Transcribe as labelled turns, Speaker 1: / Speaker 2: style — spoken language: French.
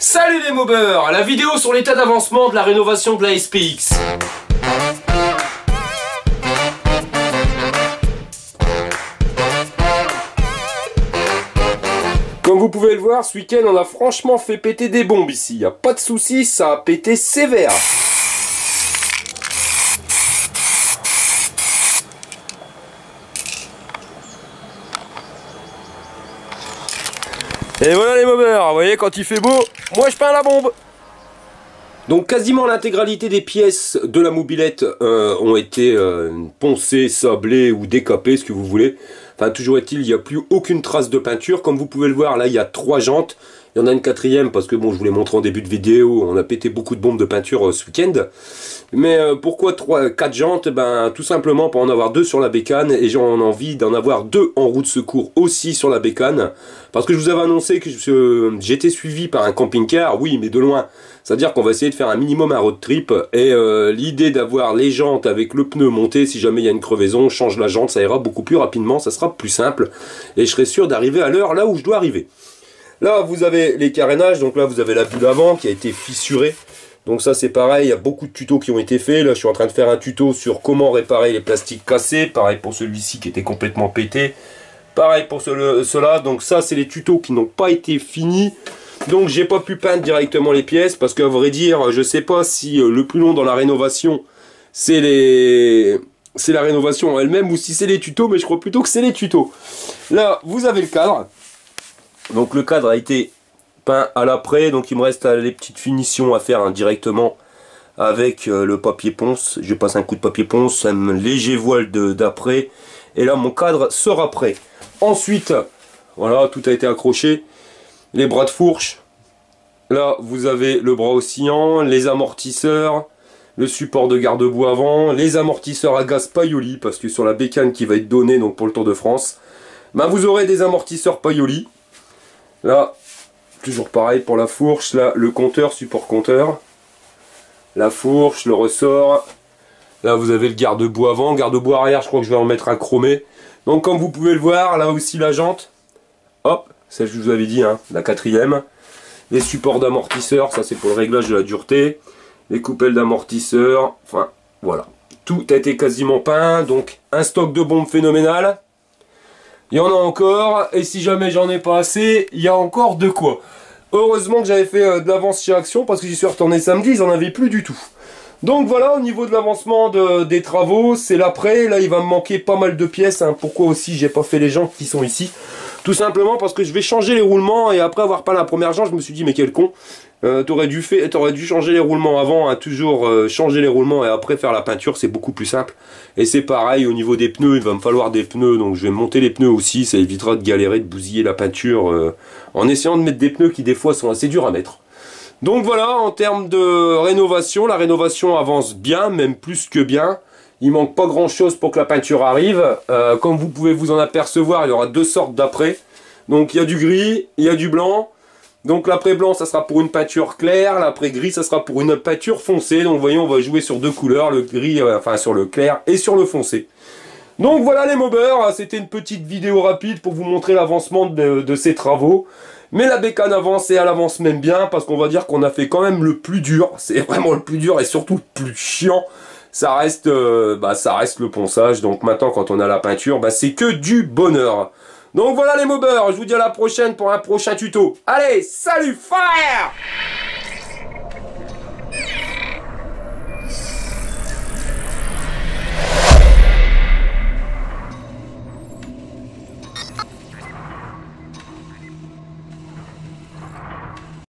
Speaker 1: Salut les mobeurs, la vidéo sur l'état d'avancement de la rénovation de la SPX. Comme vous pouvez le voir, ce week-end on a franchement fait péter des bombes ici. Y a pas de souci, ça a pété sévère. Et voilà les mobeurs, vous voyez quand il fait beau, moi je peins la bombe. Donc quasiment l'intégralité des pièces de la mobilette ont été poncées, sablées ou décapées, ce que vous voulez. Enfin toujours est-il, il n'y a plus aucune trace de peinture. Comme vous pouvez le voir, là il y a 3 jantes. Il y en a une 4e parce que bon, je vous l'ai montré en début de vidéo, on a pété beaucoup de bombes de peinture ce week-end. Mais pourquoi 4 jantes? Ben tout simplement pour en avoir 2 sur la bécane et j'ai envie d'en avoir 2 en roue de secours aussi sur la bécane. Parce que je vous avais annoncé que j'étais suivi par un camping-car, oui mais de loin. C'est-à-dire qu'on va essayer de faire un minimum un road trip et l'idée d'avoir les jantes avec le pneu monté, si jamais il y a une crevaison, change la jante, ça ira beaucoup plus rapidement, ça sera plus simple et je serai sûr d'arriver à l'heure là où je dois arriver. Là vous avez les carénages, donc là vous avez la bulle avant qui a été fissurée. Donc ça c'est pareil, il y a beaucoup de tutos qui ont été faits. Là je suis en train de faire un tuto sur comment réparer les plastiques cassés. Pareil pour celui-ci qui était complètement pété. Pareil pour ceux-là. Donc ça c'est les tutos qui n'ont pas été finis. Donc j'ai pas pu peindre directement les pièces. Parce qu'à vrai dire, je sais pas si le plus long dans la rénovation c'est la rénovation elle-même ou si c'est les tutos. Mais je crois plutôt que c'est les tutos. Là vous avez le cadre. Donc le cadre a été peint à l'après, donc il me reste les petites finitions à faire directement avec le papier ponce. Je passe un coup de papier ponce, un léger voile d'après, et là mon cadre sera prêt. Ensuite, voilà, tout a été accroché, les bras de fourche, là vous avez le bras oscillant, les amortisseurs, le support de garde-boue avant, les amortisseurs à gaz Paoli, parce que sur la bécane qui va être donnée donc pour le Tour de France, ben, vous aurez des amortisseurs Paoli. Là, toujours pareil pour la fourche, là le compteur, support compteur, la fourche, le ressort, là vous avez le garde-boue avant, garde-boue arrière, je crois que je vais en mettre un chromé. Donc comme vous pouvez le voir, là aussi la jante, hop, celle que je vous avais dit, hein, la 4e, les supports d'amortisseur, ça c'est pour le réglage de la dureté, les coupelles d'amortisseur, enfin voilà, tout a été quasiment peint, donc un stock de bombes phénoménal. Il y en a encore, et si jamais j'en ai pas assez, il y a encore de quoi. Heureusement que j'avais fait de l'avance chez Action, parce que j'y suis retourné samedi, ils en avaient plus du tout. Donc voilà, au niveau de l'avancement des travaux, c'est l'après. Là, il va me manquer pas mal de pièces. Hein. Pourquoi aussi j'ai pas fait les jantes qui sont ici? Tout simplement parce que je vais changer les roulements, et après avoir peint la première jante, je me suis dit, mais quel con. T'aurais dû changer les roulements avant, hein, toujours changer les roulements et après faire la peinture, c'est beaucoup plus simple. Et c'est pareil au niveau des pneus, il va me falloir des pneus, donc je vais monter les pneus aussi, ça évitera de galérer, de bousiller la peinture en essayant de mettre des pneus qui des fois sont assez durs à mettre. Donc voilà, en termes de rénovation, la rénovation avance bien, même plus que bien. Il manque pas grand chose pour que la peinture arrive. Comme vous pouvez vous en apercevoir, il y aura 2 sortes d'après. Donc il y a du gris, il y a du blanc. Donc l'après blanc ça sera pour une peinture claire, l'après gris ça sera pour une peinture foncée. Donc vous voyez on va jouer sur 2 couleurs, le gris, enfin sur le clair et sur le foncé. Donc voilà les mobeurs, c'était une petite vidéo rapide pour vous montrer l'avancement de ces travaux. Mais la bécane avance et elle avance même bien parce qu'on va dire qu'on a fait quand même le plus dur. C'est vraiment le plus dur et surtout le plus chiant. Ça reste le ponçage. Donc maintenant quand on a la peinture, c'est que du bonheur. Donc voilà les mobeurs, je vous dis à la prochaine pour un prochain tuto. Allez, salut, fire!